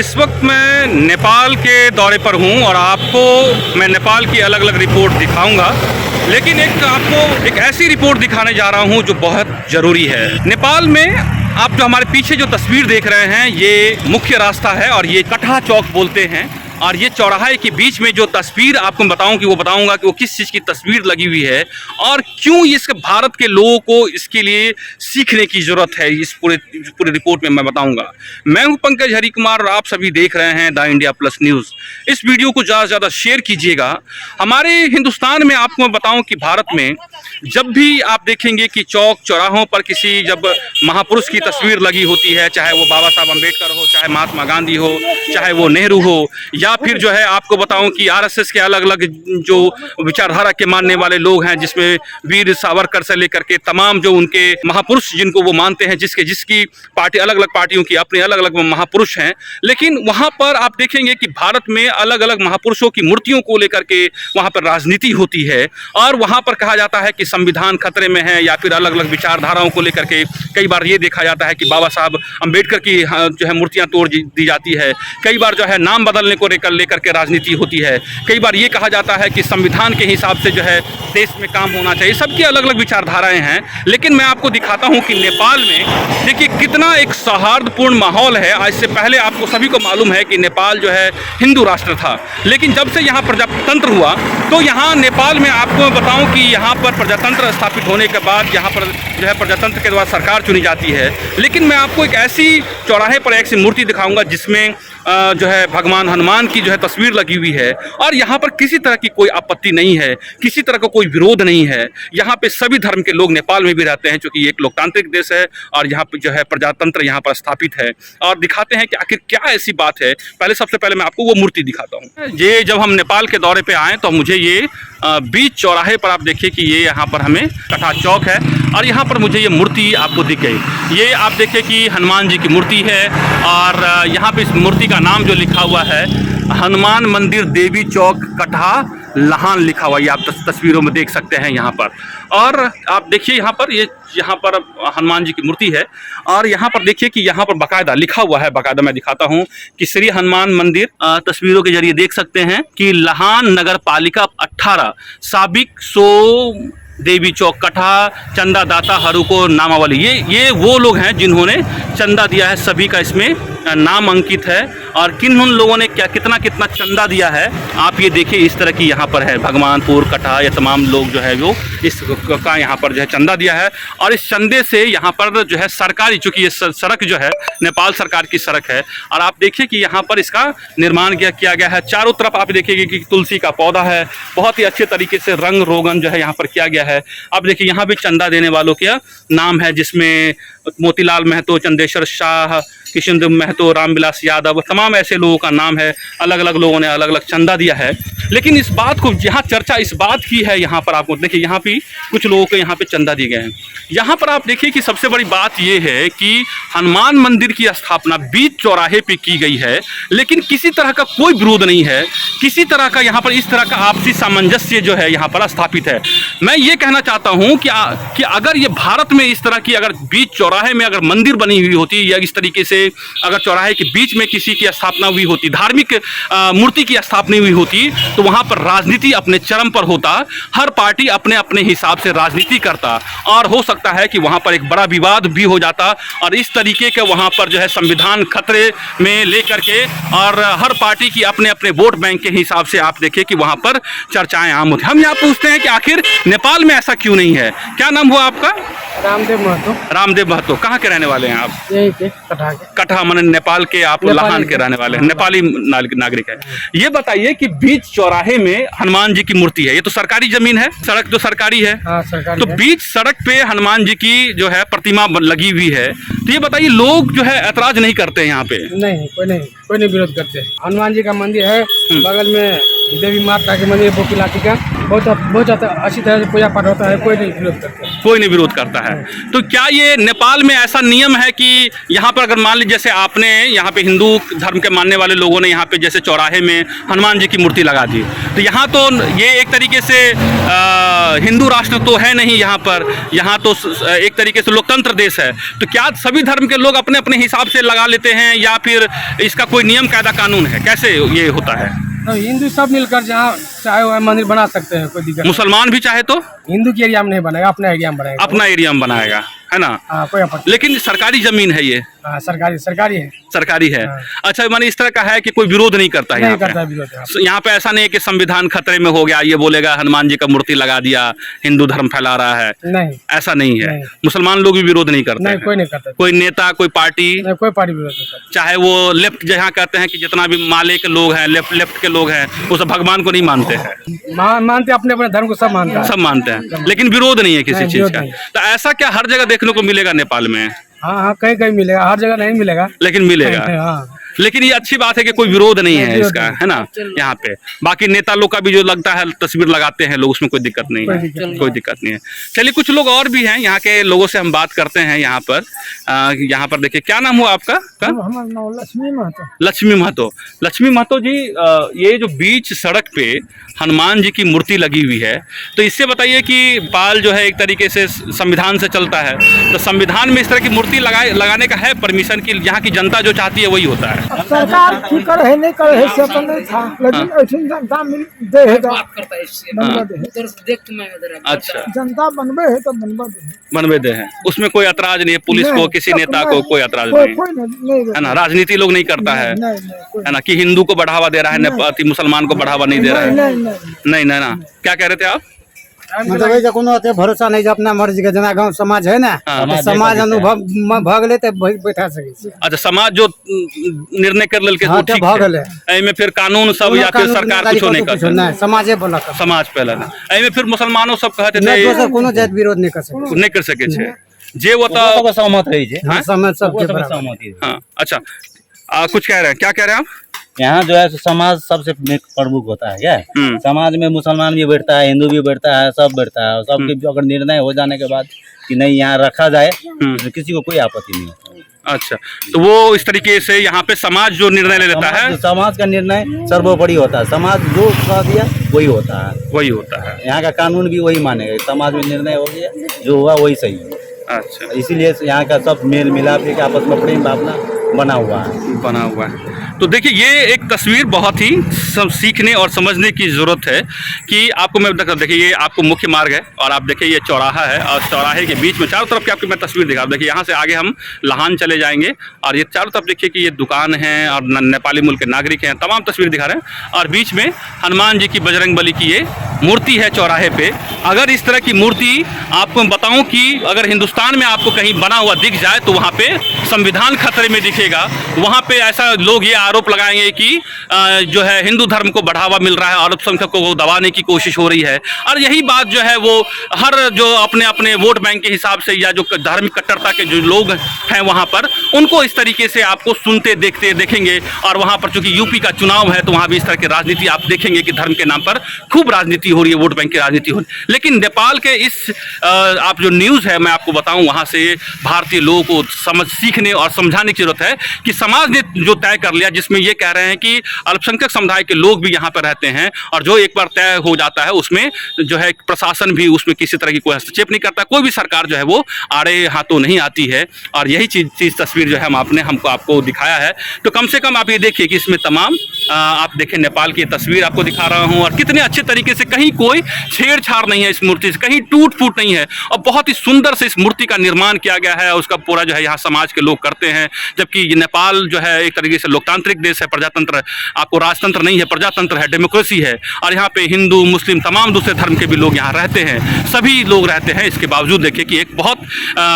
इस वक्त मैं नेपाल के दौरे पर हूं और आपको मैं नेपाल की अलग अलग रिपोर्ट दिखाऊंगा, लेकिन आपको एक ऐसी रिपोर्ट दिखाने जा रहा हूं जो बहुत ज़रूरी है। नेपाल में आप जो हमारे पीछे जो तस्वीर देख रहे हैं ये मुख्य रास्ता है और ये कटहा चौक बोलते हैं। और ये चौराहे के बीच में जो तस्वीर आपको बताऊंगा कि वो किस चीज़ की तस्वीर लगी हुई है और क्यों इसके भारत के लोगों को इसके लिए सीखने की ज़रूरत है। इस पूरे रिपोर्ट में मैं बताऊंगा। मैं हूं पंकज हरिकुमार और आप सभी देख रहे हैं द इंडिया प्लस न्यूज़। इस वीडियो को ज़्यादा से ज़्यादा शेयर कीजिएगा। हमारे हिंदुस्तान में आपको मैं बताऊँ कि भारत में जब भी आप देखेंगे कि चौक चौराहों पर किसी जब महापुरुष की तस्वीर लगी होती है, चाहे वो बाबा साहब अम्बेडकर हो, चाहे महात्मा गांधी हो, चाहे वो नेहरू हो, या फिर जो है आपको बताऊं कि आरएसएस के अलग अलग जो विचारधारा के मानने वाले लोग हैं, जिसमें वीर सावरकर से लेकर के तमाम जो उनके महापुरुष जिनको वो मानते हैं, जिसकी पार्टी अलग अलग पार्टियों की अपने अलग अलग महापुरुष हैं। लेकिन वहाँ पर आप देखेंगे कि भारत में अलग अलग महापुरुषों की मूर्तियों को लेकर के वहाँ पर राजनीति होती है और वहाँ पर कहा जाता है कि संविधान खतरे में है, या फिर अलग अलग विचारधाराओं को लेकर के कई बार ये देखा जाता है कि बाबा साहब अम्बेडकर की जो है मूर्तियाँ तोड़ दी जाती है। कई बार जो है नाम बदलने को लेकर के राजनीति होती है। कई बार ये कहा जाता है कि संविधान के हिसाब से जो है देश में काम होना चाहिए। सबकी अलग अलग विचारधाराएं हैं। लेकिन मैं आपको दिखाता हूं कि नेपाल में देखिए कितना एक सौहार्दपूर्ण माहौल है। आज से पहले आपको सभी को मालूम है कि नेपाल जो है हिंदू राष्ट्र था, लेकिन जब से यहाँ प्रजातंत्र हुआ तो यहाँ नेपाल में आपको मैं बताऊं कि यहाँ पर प्रजातंत्र स्थापित होने के बाद यहाँ पर जो है प्रजातंत्र के द्वारा सरकार चुनी जाती है। लेकिन मैं आपको एक ऐसी चौराहे पर एक ऐसी मूर्ति दिखाऊंगा जिसमें जो है भगवान हनुमान की जो है तस्वीर लगी हुई है और यहाँ पर किसी तरह की कोई आपत्ति नहीं है, किसी तरह का कोई विरोध नहीं है। यहाँ पे सभी धर्म के लोग नेपाल में भी रहते हैं, क्योंकि एक लोकतांत्रिक देश है और यहाँ पे जो है प्रजातंत्र यहाँ पर स्थापित है। और दिखाते हैं कि आखिर क्या ऐसी बात है। सबसे पहले मैं आपको वो मूर्ति दिखाता हूँ। ये जब हम नेपाल के दौरे पे आए तो मुझे ये बीच चौराहे पर आप देखिए कि ये यहाँ पर हमें कटहा चौक है और यहाँ पर मुझे ये मूर्ति आपको दिख गई। ये आप देखिए कि हनुमान जी की मूर्ति है और यहाँ पे इस मूर्ति का नाम जो लिखा हुआ है हनुमान मंदिर देवी चौक कटहा लहान लिखा हुआ, ये आप तस्वीरों में देख सकते हैं यहाँ पर। और आप देखिए यहाँ पर हनुमान जी की मूर्ति है और यहाँ पर देखिए कि यहाँ पर बाकायदा लिखा हुआ है, बाकायदा मैं दिखाता हूँ कि श्री हनुमान मंदिर तस्वीरों के जरिए देख सकते हैं कि लहान नगर पालिका 18 साबिक सो देवी चौक कटहा चंदा दाता हरू को नामावली। ये वो लोग हैं जिन्होंने चंदा दिया है, सभी का इसमें नाम अंकित है और किन लोगों ने कितना चंदा दिया है आप ये देखिए। इस तरह की यहाँ पर है भगवानपुर कटहा, ये तमाम लोग जो है वो इसका यहाँ पर जो है चंदा दिया है और इस चंदे से यहाँ पर जो है सरकारी, चूँकि ये सड़क जो है नेपाल सरकार की सड़क है और आप देखिए कि यहाँ पर इसका निर्माण किया गया है। चारों तरफ आप देखिए कि तुलसी का पौधा है, बहुत ही अच्छे तरीके से रंग रोगन जो है यहाँ पर किया गया है। अब देखिए यहाँ भी चंदा देने वालों का नाम है, जिसमें मोतीलाल महतो, चंदेश्वर शाह, किशनदेव महतो, रामविलास यादव, तमाम ऐसे लोगों का नाम है। अलग अलग लोगों ने अलग अलग चंदा दिया है। लेकिन इस बात को यहाँ चर्चा इस बात की है, यहाँ पर आपको देखिए यहाँ भी कुछ लोगों को यहाँ पे चंदा दिए गए हैं। यहाँ पर आप देखिए कि सबसे बड़ी बात ये है कि हनुमान मंदिर की स्थापना बीच चौराहे पे की गई है, लेकिन किसी तरह का कोई विरोध नहीं है, किसी तरह का यहाँ पर इस तरह का आपसी सामंजस्य जो है यहाँ पर स्थापित है। मैं ये कहना चाहता हूँ कि अगर ये भारत में इस तरह की अगर बीच चौराहे में अगर मंदिर बनी हुई होती या इस तरीके से अगर चौराहे के बीच में किसी की स्थापना हुई होती, धार्मिक मूर्ति की स्थापना हुई होती, तो वहाँ पर राजनीति अपने चरम पर होता। हर पार्टी अपने अपने हिसाब से राजनीति करता और हो सकता है कि वहाँ पर एक बड़ा विवाद भी हो जाता और इस तरीके के वहाँ पर जो है संविधान खतरे में लेकर के और हर पार्टी की अपने अपने वोट बैंक के हिसाब से आप देखिए कि वहाँ पर चर्चाएं आम होती। हम यहाँ पूछते हैं कि आखिर नेपाल में ऐसा क्यों नहीं है। क्या नाम हुआ आपका? रामदेव महतो। रामदेव महतो, कहाँ के रहने वाले हैं आप? यहीं के कटहा के। कटहा माने नेपाल के, आप लहान के रहने वाले हैं, नेपाली नागरिक है। ये बताइए कि बीच चौराहे में हनुमान जी की मूर्ति है, ये तो सरकारी जमीन है, सड़क तो सरकारी है। हाँ, सरकारी तो है। बीच सड़क पे हनुमान जी की जो है प्रतिमा लगी हुई है, तो ये बताइए लोग जो है ऐतराज नहीं करते हैं यहाँ पे? नहीं, कोई नहीं विरोध करते। हनुमान जी का मंदिर है, बगल में देवी माता के मंदिर बोकिलाती का बहुत अच्छी तरह से पूजा पाठ होता है, कोई नहीं विरोध करते। कोई नहीं विरोध करता है। तो क्या ये नेपाल में ऐसा नियम है कि यहाँ पर अगर मान लीजिए जैसे आपने यहाँ पे हिंदू धर्म के मानने वाले लोगों ने यहाँ पे जैसे चौराहे में हनुमान जी की मूर्ति लगा दी, तो यहाँ तो ये एक तरीके से हिंदू राष्ट्र तो है नहीं यहाँ पर, यहाँ तो एक तरीके से लोकतंत्र देश है, तो क्या सभी धर्म के लोग अपने अपने हिसाब से लगा लेते हैं या फिर इसका कोई नियम कायदा कानून है, कैसे ये होता है? तो हिंदू सब मिलकर जहाँ चाहे वह मंदिर बना सकते हैं, कोई दिक्कत मुसलमान भी चाहे तो हिंदू के एरिया में नहीं बनाएगा, अपने एरिया में बनाएगा, अपना एरिया में बनाएगा, है ना? हाँ, कोई आपत्ति। लेकिन सरकारी जमीन है ये, सरकारी है। सरकारी है। हाँ। अच्छा, माने इस तरह का है कि कोई विरोध नहीं करता है नहीं यहाँ पे? करता विरोध यहाँ यहाँ पे ऐसा नहीं है कि संविधान खतरे में हो गया, ये बोलेगा हनुमान जी का मूर्ति लगा दिया, हिंदू धर्म फैला रहा है, नहीं, ऐसा नहीं है। नहीं। मुसलमान लोग भी विरोध नहीं करते नहीं, हैं। कोई नहीं करता, कोई नेता, कोई पार्टी, नहीं, कोई पार्टी विरोध नहीं करता। चाहे वो लेफ्ट जहाँ कहते हैं कि जितना भी माले के लोग हैं, लेफ्ट के लोग हैं, वो सब भगवान को नहीं मानते हैं, मानते अपने अपने धर्म को, सब मानते हैं, सब मानते हैं, लेकिन विरोध नहीं है किसी नहीं, चीज विरोध का। नहीं। तो ऐसा क्या हर जगह देखने को मिलेगा नेपाल में? हाँ, कहीं कहीं मिलेगा, हर जगह नहीं मिलेगा, लेकिन मिलेगा। हाँ। लेकिन ये अच्छी बात है कि कोई विरोध नहीं है विरोध इसका, नहीं। है ना? यहाँ पे बाकी नेता लोग का भी जो लगता है तस्वीर लगाते हैं लोग, उसमें कोई दिक्कत नहीं है, कोई दिक्कत नहीं है। चलिए, कुछ लोग और भी हैं यहाँ के, लोगों से हम बात करते हैं यहाँ पर। यहाँ पर देखिए, क्या नाम हुआ आपका? हमारा नाम लक्ष्मी महतो। लक्ष्मी महतो। लक्ष्मी महतो जी, ये जो बीच सड़क पे हनुमान जी की मूर्ति लगी हुई है, तो इससे बताइए कि पाल जो है एक तरीके से संविधान से चलता है, तो संविधान में इस तरह की मूर्ति लगाने का है परमिशन की? यहाँ की जनता जो चाहती है वही होता है। अब सरकार की कर है नहीं कर है से तो नहीं था, लेकिन ऐसी जनता मिल दे है तो बनवा दे है। अच्छा, जनता बनवे है तो बनवा दे है। बनवे दे हैं, उसमें कोई ऐतराज नहीं है, पुलिस को, नहीं, किसी सब नेता नहीं, को कोई ऐतराज कोई नहीं, नहीं है ना? राजनीति लोग नहीं करता है, नहीं, है ना? कि हिंदू को बढ़ावा दे रहा है, नेपाली मुसलमान को बढ़ावा नहीं दे रहा है। नहीं नहीं ना, क्या कह रहे थे आप? मतलब वही जो कोनो अते भरोसा नहीं, जो अपना मर्जी के जना गांव समाज है ना, हाँ। तो समाज अनुभव भाग ले तो बैठा सके। अच्छा, समाज जो निर्णय कर लेल के हाँ, तो ठीक भाग है। ले। एमे फिर कानून सब या फिर सरकार कुछ नहीं करता, नहीं, समाजे बोला कर। समाज पहले ना। एमे फिर मुसलमानों सब कहते नहीं, थे दोसर कोनो जात विरोध नहीं कर सके। नहीं कर सके छे, जे वो तो सहमत रही है। हाँ, समाज सबके बराबर। सहमति है। हाँ। अच्छा, कुछ कह रहे हैं, क्या कह रहे हैं आप? यहाँ जो है समाज सबसे प्रमुख होता है क्या? हम्म। समाज में मुसलमान भी बैठता है, हिंदू भी बैठता है, सब बैठता है, और सबके अगर निर्णय हो जाने के बाद कि नहीं यहाँ रखा जाए, तो किसी को कोई आपत्ति नहीं होता। अच्छा, तो वो इस तरीके से यहाँ पे समाज जो निर्णय ले लेता है, समाज का निर्णय सर्वोपरि होता है, समाज जो कह दिया वही होता है, वही होता है। यहाँ का कानून भी वही मानेगा, समाज में निर्णय हो गया जो हुआ वही सही है। अच्छा, इसीलिए यहाँ का सब मेल मिलाप के आपस में प्रेम भावना बना हुआ है। बना हुआ है। तो देखिए, ये एक तस्वीर बहुत ही सीखने और समझने की ज़रूरत है कि आपको मैं देखिए, ये आपको मुख्य मार्ग है और आप देखिए ये चौराहा है, और चौराहे के बीच में चारों तरफ की आपको मैं तस्वीर दिखा दूं। देखिए, यहाँ से आगे हम लाहान चले जाएंगे और ये चारों तरफ देखिए कि ये दुकान है और नेपाली मूल के नागरिक हैं, तमाम तस्वीर दिखा रहे हैं। और बीच में हनुमान जी की, बजरंगबली की ये मूर्ति है चौराहे पे। अगर इस तरह की मूर्ति आपको बताऊं कि अगर हिंदुस्तान में आपको कहीं बना हुआ दिख जाए तो वहाँ पे संविधान खतरे में दिखेगा। वहाँ पे ऐसा लोग ये आरोप लगाएंगे कि जो है हिंदू धर्म को बढ़ावा मिल रहा है, अल्पसंख्यकों को दबाने की कोशिश हो रही है। और यही बात जो है वो हर जो अपने अपने वोट बैंक के हिसाब से या जो धार्मिक कट्टरता के जो लोग हैं वहाँ पर, उनको इस तरीके से आपको सुनते देखते देखेंगे। और वहाँ पर चूंकि यूपी का चुनाव है तो वहाँ भी इस तरह की राजनीति आप देखेंगे कि धर्म के नाम पर खूब राजनीति हो रही है, वोट बैंक की राजनीति हो रही है। लेकिन नेपाल के इस आप जो न्यूज़ है मैं आपको बताऊं, वहाँ से भारतीय लोगों को सीखने और समझाने की जरूरत है कि समाज ने जो तय कर लिया, जिसमें ये कह रहे हैं कि अल्पसंख्यक समुदाय के लोग भी यहाँ पर रहते हैं, और जो एक बार तय हो जाता है उसमें जो है प्रशासन भी उसमें किसी तरह की कोई हस्तक्षेप नहीं करता, कोई भी सरकार जो है वो आड़े हाथों नहीं आती है। और यही चीज़ तस्वीर जो है हम आपको दिखाया है। तो कम से कम आप ये देखिए कि इसमें तमाम आप देखें नेपाल की तस्वीर आपको दिखा रहा हूँ, और कितने अच्छे तरीके से कहीं कोई छेड़छाड़ नहीं है इस मूर्ति से, कहीं टूट फूट नहीं है, और बहुत ही सुंदर से इस मूर्ति का निर्माण किया गया है। उसका पूरा जो है यहाँ समाज के लोग करते हैं, जबकि ये नेपाल जो है एक तरीके से लोकतांत्रिक देश है, प्रजातंत्र, आपको राजतंत्र नहीं है, प्रजातंत्र है, डेमोक्रेसी है। और यहाँ पे हिंदू मुस्लिम तमाम दूसरे धर्म के भी लोग यहाँ रहते हैं, सभी लोग रहते हैं। इसके बावजूद देखिए कि एक बहुत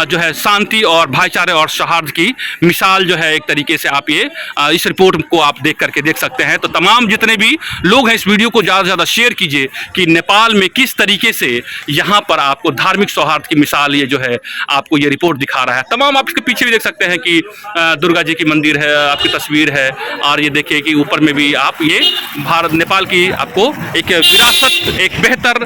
जो है शांति और भाईचारे और सौहार्द की मिसाल जो है एक तरीके से आप ये इस रिपोर्ट को आप देख करके देख सकते हैं। तो तमाम जितने भी लोग हैं इस वीडियो को ज़्यादा से ज़्यादा शेयर कीजिए कि नेपाल में किस तरीके से यहाँ पर आपको धार्मिक सौहार्द की मिसाल ये जो है आपको ये रिपोर्ट दिखा रहा है। तमाम आप इसके पीछे भी देख सकते हैं कि दुर्गा जी की मंदिर है, आपकी तस्वीर है, और ये देखिए कि ऊपर में भी आप ये भारत नेपाल की आपको एक विरासत, एक बेहतर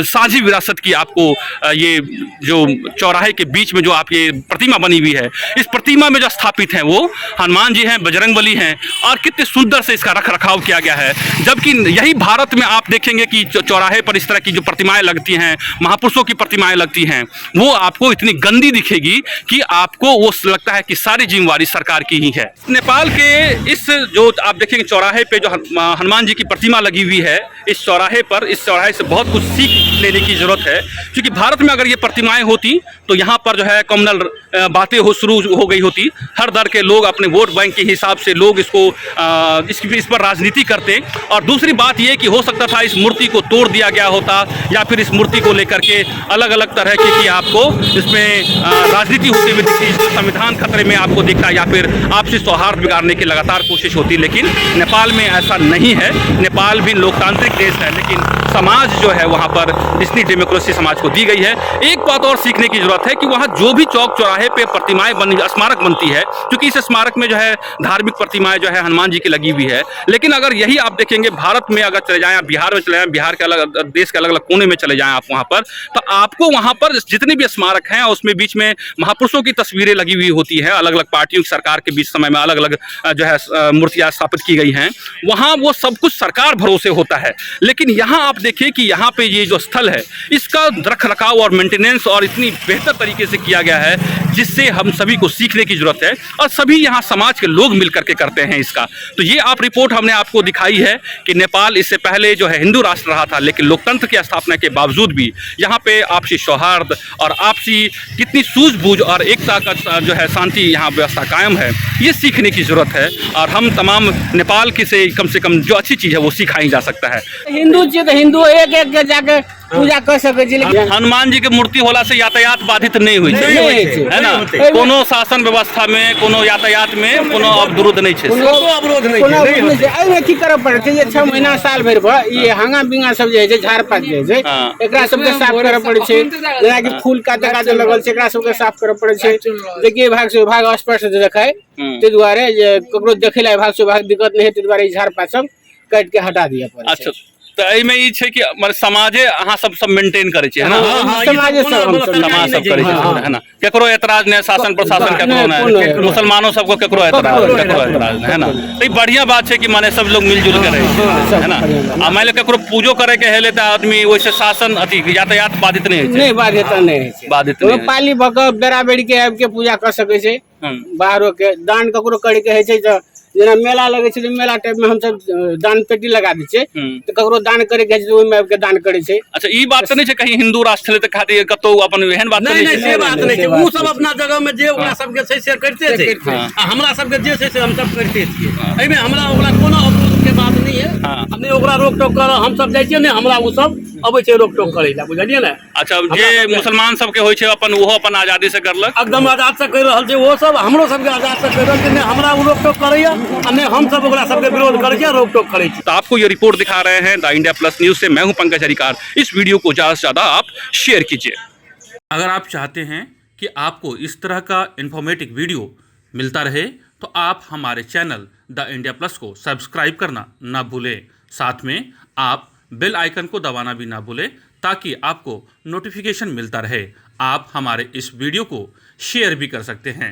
साझी विरासत की आपको ये जो चौराहे के बीच में जो आप ये प्रतिमा बनी हुई है, इस प्रतिमा में जो स्थापित हैं वो हनुमान जी हैं, बजरंगबली हैं, और कितने सुंदर से इसका रख रखाव किया गया है। जबकि यही भारत में आप देखेंगे कि चौराहे पर इस तरह की जो प्रतिमाएं लगती हैं, महापुरुषों की प्रतिमाएं लगती हैं, वो आपको इतनी गंदी दिखेगी कि आपको वो लगता है कि सारी जिम्मेवारी सरकार की ही है। नेपाल के इस जो आप देखेंगे चौराहे पे जो हनुमान जी की प्रतिमा लगी हुई है, इस चौराहे से बहुत कुछ सीख लेने की जरूरत है, क्योंकि भारत में अगर ये प्रतिमाएं होती तो यहाँ पर जो है कम्युनल बातें शुरू हो गई होती। हर दर के लोग अपने वोट बैंक के हिसाब से लोग इस पर राजनीति करते, और दूसरी बात ये कि हो सकता था इस मूर्ति को तोड़ दिया गया होता, या फिर इस मूर्ति को लेकर के अलग अलग तरह की आपको इसमें राजनीति होती हुई दिखती, संविधान खतरे में आपको दिखता, या फिर आपसी सौहार्द बिगाड़ने की लगातार कोशिश होती। लेकिन नेपाल में ऐसा नहीं है। नेपाल भी लोकतांत्रिक देश है, लेकिन समाज जो है वहाँ पर जितनी डेमोक्रेसी समाज को दी गई है। एक बात और सीखने की जरूरत है कि वहाँ जो भी चौक चौराहे पे प्रतिमाएं स्मारक बनती है, क्योंकि इस स्मारक में जो है धार्मिक प्रतिमाएं जो है हनुमान जी की लगी हुई है। लेकिन अगर यही आप देखेंगे भारत में अगर चले जाएं, बिहार में चले जाएं, बिहार के अलग देश के अलग अलग कोने में चले जाएं आप वहाँ पर, तो आपको वहाँ पर जितने भी स्मारक हैं उसमें बीच में महापुरुषों की तस्वीरें लगी हुई होती है। अलग अलग पार्टियों की सरकार के बीच समय में अलग अलग जो है मूर्तियाँ स्थापित की गई हैं, वहाँ वो सब कुछ सरकार भरोसे होता है। लेकिन यहाँ आप देखिए कि यहाँ पे ये जो स्थल है इसका रख रखाव और मेंटेनेंस और इतनी बेहतर तरीके से किया गया है, जिससे हम सभी को सीखने की जरूरत है, और सभी यहाँ समाज के लोग मिलकर के करते हैं इसका। तो ये आप रिपोर्ट हमने आपको दिखाई है कि नेपाल इससे पहले जो है हिंदू राष्ट्र रहा था, लेकिन लोकतंत्र की स्थापना के बावजूद भी यहाँ पे आपसी सौहार्द और आपसी कितनी सूझबूझ और एकता का जो है शांति यहाँ व्यवस्था कायम है, ये सीखने की जरूरत है। और हम तमाम नेपाल की से कम जो अच्छी चीज़ है वो सिखाई जा सकता है। हिंदू छी तो हिंदू एक एक के जाके पूजा कर सके छी, लेकिन हनुमान जी के मूर्ति होला से यातायात बाधित नहीं हुई है ना। कोनो शासन व्यवस्था में कोनो यातायात में कोनो अवरोध नहीं है। एहिमे की करऽ पड़ै छै, 6 महीना साल भरि पर ये हंगा बिंगा सब जे छै, झाड़ पात जे छै, एकरा सबके साफ करऽ पड़ै छै। जेना कि फूल का जगह जो लगल छै एकरा सबके साफ करऽ पड़ै छै। देखिए विभाग से विभाग स्पष्ट देखाय, ताहि दुआरे जे ककरो देखै ला विभाग से विभाग दिक्कत नहीं है, ताहि दुआरे झाड़ पात सब काट के हटा दिया पड़ै छै। अच्छा, तो एहिमे ई छै कि समाजे अहाँ सब मेंटेन करे छै, है ना। समाजे समाज सब करे छै, है ना। केकरो एतराज नहीं, शासन प्रशासन केकरो नहीं, मुसलमानों सबको केकरो एतराज नहीं, है ना। तो ई बढ़िया बात छै कि माने सब लोग मिलजुल के रहे, है ना। आ मान लो केकरो पूजो करे के हेले त आदमी वैसे शासन अथी यातायात बाधित नहीं है, नहीं बाधित नहीं है, बाधित नहीं। पाली भक बेरा बेरी के आबि के पूजा कर सके छै। बाहरो के दान ककरो करे के है छै, तो जेना मेला लगे छै, मेला टाइप में हम सब दान पेटी लगा दै छै, तो ककरो दान करे के छै ओहि में आबि के दान करे छै। अच्छा, ई बात नहीं है कहीं हिंदू राष्ट्र छले त खातिर कतो अपन एहन बात नहीं है, से बात नहीं है। वो सब अपना जगह में जे ओकरा सब के छै से करते छै, हमरा सब के जे छै से हम सब करते छियै। एमे हमरा ओकरा कोनो अवरोध के बात नहीं है, हमने ओकरा रोक टोक कर हम सब जाय छियै ने, हमरा वो सब अबै छै रोक टोक करे ला, बुझलियै ने। अच्छा, जे मुसलमान सब के होय छै अपन ओहो अपन आजादी से करलक, एकदम आजाद से कर रहल छै, वो सब हमरो सब के आजाद से कर रहल छै, ने हमरा वो रोक टोक करैया, ने हम सब ओकरा सब के विरोध करै छियै, रोक टोक करै छियै। तो आपको ये रिपोर्ट दिखा रहे हैं द इंडिया प्लस न्यूज से, मैं हूं पंकज हरिकार। इस वीडियो को ज़्यादा से ज़्यादा आप शेयर कीजिए। अगर आप चाहते हैं कि आपको इस तरह का इन्फॉर्मेटिव वीडियो मिलता रहे, तो आप हमारे चैनल द इंडिया प्लस को सब्सक्राइब करना ना भूलें। साथ में आप बेल आइकन को दबाना भी ना भूलें, ताकि आपको नोटिफिकेशन मिलता रहे। आप हमारे इस वीडियो को शेयर भी कर सकते हैं।